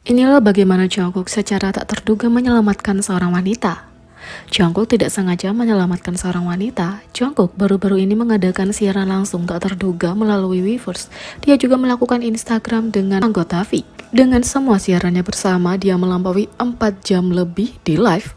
Inilah bagaimana Jungkook secara tak terduga menyelamatkan seorang wanita. Jungkook tidak sengaja menyelamatkan seorang wanita. Jungkook baru-baru ini mengadakan siaran langsung tak terduga melalui Weverse. Dia juga melakukan Instagram dengan anggota V. Dengan semua siarannya bersama, dia melampaui 4 jam lebih di live.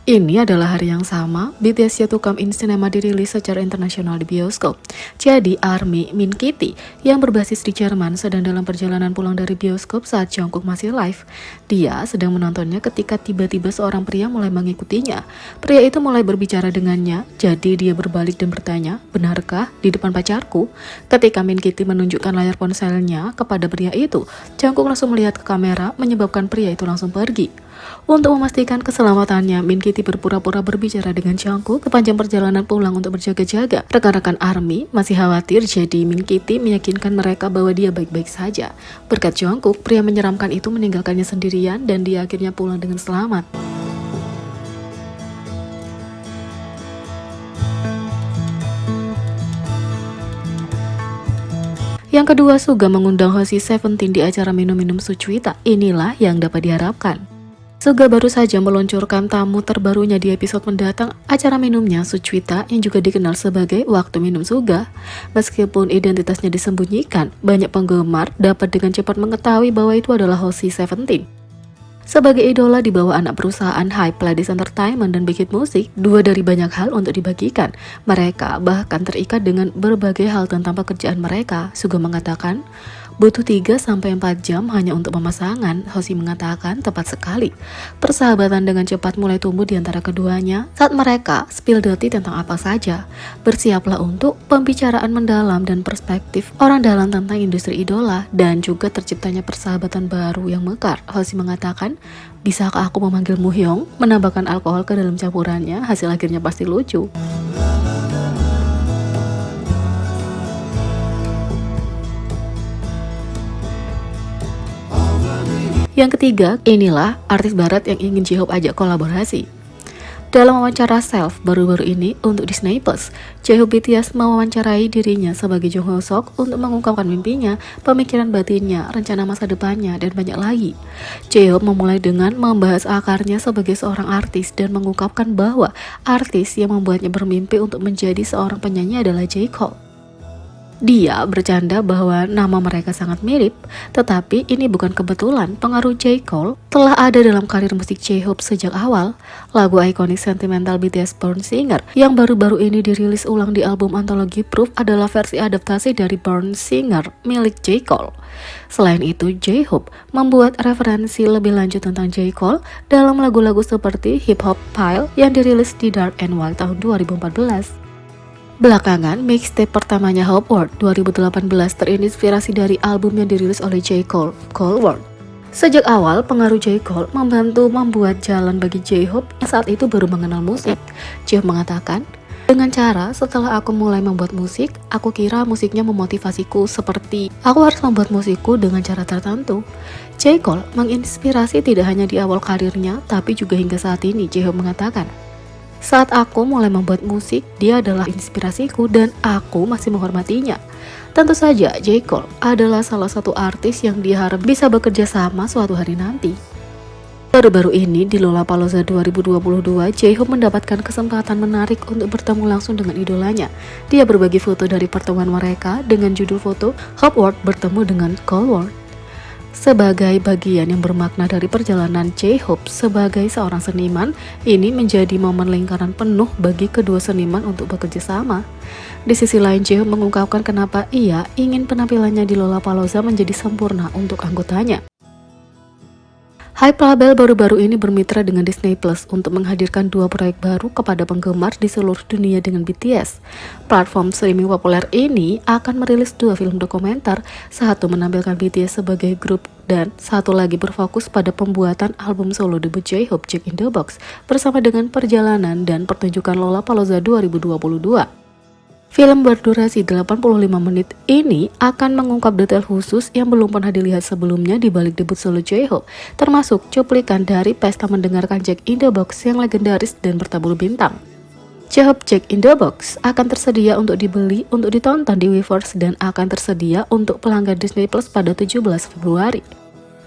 Ini adalah hari yang sama, BTS Yet to Come in Cinema dirilis secara internasional di bioskop. Jadi, ARMY Min Kitty yang berbasis di Jerman sedang dalam perjalanan pulang dari bioskop saat Jungkook masih live. Dia sedang menontonnya ketika tiba-tiba seorang pria mulai mengikutinya. Pria itu mulai berbicara dengannya, jadi dia berbalik dan bertanya, "Benarkah di depan pacarku?" Ketika Min Kitty menunjukkan layar ponselnya kepada pria itu, Jungkook langsung melihat ke kamera, menyebabkan pria itu langsung pergi. Untuk memastikan keselamatannya, Min Kitty berpura-pura berbicara dengan Jungkook sepanjang perjalanan pulang untuk berjaga-jaga. Rekan-rekan ARMY masih khawatir, jadi Min Kitty meyakinkan mereka bahwa dia baik-baik saja. Berkat Jungkook, pria menyeramkan itu meninggalkannya sendirian dan dia akhirnya pulang dengan selamat. Yang kedua, Suga mengundang Hoshi Seventeen di acara minum-minum Suchwita. Inilah yang dapat diharapkan. Suga baru saja meluncurkan tamu terbarunya di episode mendatang acara minumnya Suchwita yang juga dikenal sebagai Waktu Minum Suga. Meskipun identitasnya disembunyikan, banyak penggemar dapat dengan cepat mengetahui bahwa itu adalah Hoshi Seventeen. Sebagai idola di bawah anak perusahaan Hype Ladies Entertainment dan Big Hit Music, dua dari banyak hal untuk dibagikan. Mereka bahkan terikat dengan berbagai hal tentang pekerjaan mereka. Suga mengatakan, butuh 3-4 jam hanya untuk pemasangan. Hoshi mengatakan tepat sekali. Persahabatan dengan cepat mulai tumbuh di antara keduanya saat mereka spill dirty tentang apa saja. Bersiaplah untuk pembicaraan mendalam dan perspektif orang dalam tentang industri idola dan juga terciptanya persahabatan baru yang mekar. Hoshi mengatakan, "Bisakah aku memanggil Muhyung?" Menambahkan alkohol ke dalam campurannya, hasil akhirnya pasti lucu. Yang ketiga, inilah artis barat yang ingin J-Hope ajak kolaborasi. Dalam wawancara Self baru-baru ini untuk Disney Plus, J-Hope BTS mewawancarai dirinya sebagai Jung Ho Sok untuk mengungkapkan mimpinya, pemikiran batinnya, rencana masa depannya, dan banyak lagi. J-Hope memulai dengan membahas akarnya sebagai seorang artis dan mengungkapkan bahwa artis yang membuatnya bermimpi untuk menjadi seorang penyanyi adalah J. Cole. Dia bercanda bahwa nama mereka sangat mirip, tetapi ini bukan kebetulan. Pengaruh J. Cole telah ada dalam karir musik J-Hope sejak awal. Lagu ikonik sentimental BTS Born Singer yang baru-baru ini dirilis ulang di album antologi Proof adalah versi adaptasi dari Born Singer milik J. Cole. Selain itu, J-Hope membuat referensi lebih lanjut tentang J. Cole dalam lagu-lagu seperti Hip Hop Pile yang dirilis di Dark and Wild tahun 2014. Belakangan, mixtape pertamanya Hope World 2018 terinspirasi dari album yang dirilis oleh J. Cole, Cole World. Sejak awal, pengaruh J. Cole membantu membuat jalan bagi J-Hope yang saat itu baru mengenal musik. J-Hope mengatakan, "Dengan cara setelah aku mulai membuat musik, aku kira musiknya memotivasiku seperti aku harus membuat musikku dengan cara tertentu." J. Cole menginspirasi tidak hanya di awal karirnya, tapi juga hingga saat ini. J-Hope mengatakan, "Saat aku mulai membuat musik, dia adalah inspirasiku dan aku masih menghormatinya." Tentu saja, J. Cole adalah salah satu artis yang diharap bisa bekerja sama suatu hari nanti. Baru-baru ini di Lollapalooza 2022, J-Hope mendapatkan kesempatan menarik untuk bertemu langsung dengan idolanya. Dia berbagi foto dari pertemuan mereka dengan judul foto Hope World bertemu dengan Cole World. Sebagai bagian yang bermakna dari perjalanan J-Hope sebagai seorang seniman, ini menjadi momen lingkaran penuh bagi kedua seniman untuk bekerja sama. Di sisi lain, J-Hope mengungkapkan kenapa ia ingin penampilannya di Lollapalooza menjadi sempurna untuk anggotanya. Hype Label baru-baru ini bermitra dengan Disney Plus untuk menghadirkan 2 proyek baru kepada penggemar di seluruh dunia dengan BTS. Platform streaming populer ini akan merilis 2 film dokumenter, satu menampilkan BTS sebagai grup dan satu lagi berfokus pada pembuatan album solo debut J-Hope, Jack in the Box, bersama dengan perjalanan dan pertunjukan Lollapalooza 2022. Film berdurasi 85 menit ini akan mengungkap detail khusus yang belum pernah dilihat sebelumnya di balik debut solo J-Hope, termasuk cuplikan dari pesta mendengarkan Jack in the Box yang legendaris dan bertabur bintang. J-Hope Jack in the Box akan tersedia untuk dibeli untuk ditonton di Weverse dan akan tersedia untuk pelanggan Disney Plus pada 17 Februari.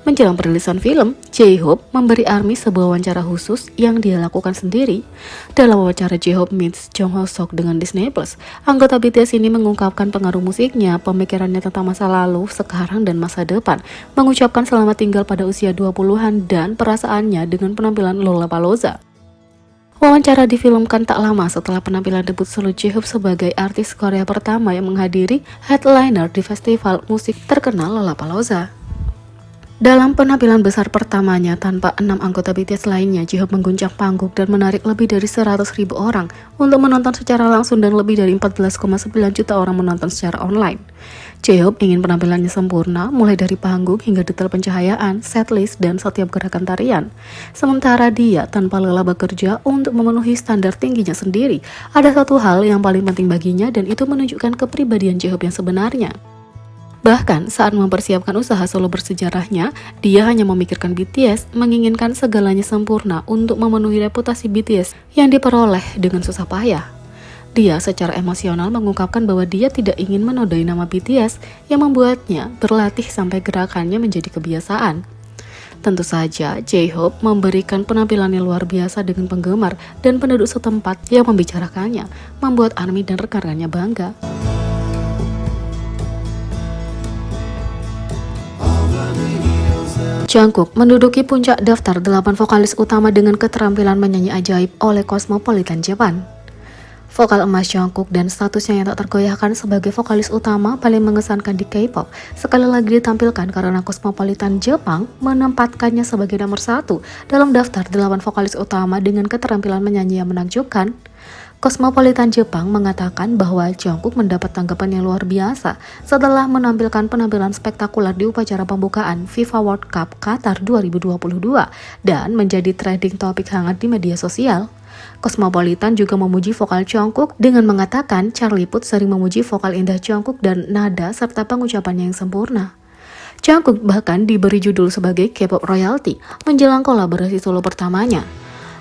Menjelang perilisan film, J-Hope memberi ARMY sebuah wawancara khusus yang dia lakukan sendiri. Dalam wawancara J-Hope meets Jung Ho Seok dengan Disney Plus, anggota BTS ini mengungkapkan pengaruh musiknya, pemikirannya tentang masa lalu, sekarang, dan masa depan, mengucapkan selamat tinggal pada usia 20-an dan perasaannya dengan penampilan Lollapalooza. Wawancara difilmkan tak lama setelah penampilan debut solo J-Hope sebagai artis Korea pertama yang menghadiri headliner di festival musik terkenal Lollapalooza. Dalam penampilan besar pertamanya tanpa 6 anggota BTS lainnya, J-Hope mengguncang panggung dan menarik lebih dari 100.000 orang untuk menonton secara langsung dan lebih dari 14,9 juta orang menonton secara online. J-Hope ingin penampilannya sempurna, mulai dari panggung hingga detail pencahayaan, setlist, dan setiap gerakan tarian. Sementara dia tanpa lelah bekerja untuk memenuhi standar tingginya sendiri, ada satu hal yang paling penting baginya dan itu menunjukkan kepribadian J-Hope yang sebenarnya. Bahkan saat mempersiapkan usaha solo bersejarahnya, dia hanya memikirkan BTS, menginginkan segalanya sempurna untuk memenuhi reputasi BTS yang diperoleh dengan susah payah. Dia secara emosional mengungkapkan bahwa dia tidak ingin menodai nama BTS yang membuatnya berlatih sampai gerakannya menjadi kebiasaan. Tentu saja, J-Hope memberikan penampilannya luar biasa dengan penggemar dan penduduk setempat yang membicarakannya, membuat ARMY dan rekan-rekannya bangga. Jungkook menduduki puncak daftar 8 vokalis utama dengan keterampilan menyanyi ajaib oleh Cosmopolitan Japan. Vokal emas Jungkook dan statusnya yang tak tergoyahkan sebagai vokalis utama paling mengesankan di K-pop sekali lagi ditampilkan karena Cosmopolitan Jepang menempatkannya sebagai nomor 1 dalam daftar 8 vokalis utama dengan keterampilan menyanyi yang menakjubkan. Cosmopolitan Jepang mengatakan bahwa Jungkook mendapat tanggapan yang luar biasa setelah menampilkan penampilan spektakuler di upacara pembukaan FIFA World Cup Qatar 2022 dan menjadi trending topik hangat di media sosial. Cosmopolitan juga memuji vokal Jungkook dengan mengatakan Charlie Puth sering memuji vokal indah Jungkook dan nada serta pengucapannya yang sempurna. Jungkook bahkan diberi judul sebagai K-pop royalty menjelang kolaborasi solo pertamanya.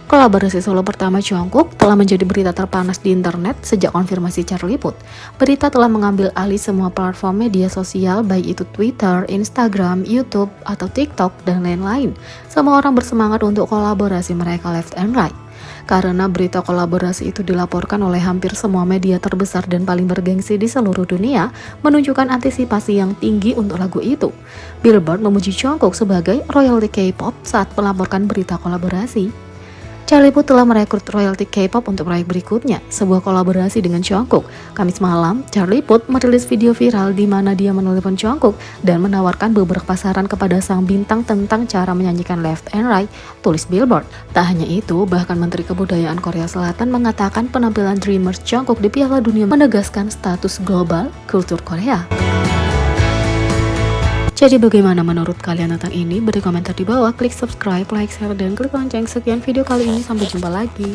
Kolaborasi solo pertama Jungkook telah menjadi berita terpanas di internet sejak konfirmasi Charlie Puth. Berita telah mengambil alih semua platform media sosial baik itu Twitter, Instagram, YouTube, atau TikTok, dan lain-lain. Semua orang bersemangat untuk kolaborasi mereka left and right. Karena berita kolaborasi itu dilaporkan oleh hampir semua media terbesar dan paling bergengsi di seluruh dunia, menunjukkan antisipasi yang tinggi untuk lagu itu. Billboard memuji Jungkook sebagai royalty K-pop saat melaporkan berita kolaborasi. Charlie Puth telah merekrut royalty K-pop untuk proyek berikutnya, sebuah kolaborasi dengan Jungkook. Kamis malam, Charlie Puth merilis video viral di mana dia menelepon Jungkook dan menawarkan beberapa saran kepada sang bintang tentang cara menyanyikan left and right, tulis Billboard. Tak hanya itu, bahkan Menteri Kebudayaan Korea Selatan mengatakan penampilan Dreamers Jungkook di Piala Dunia menegaskan status global kultur Korea. Jadi bagaimana menurut kalian tentang ini? Beri komentar di bawah, klik subscribe, like, share, dan klik lonceng. Sekian video kali ini, sampai jumpa lagi.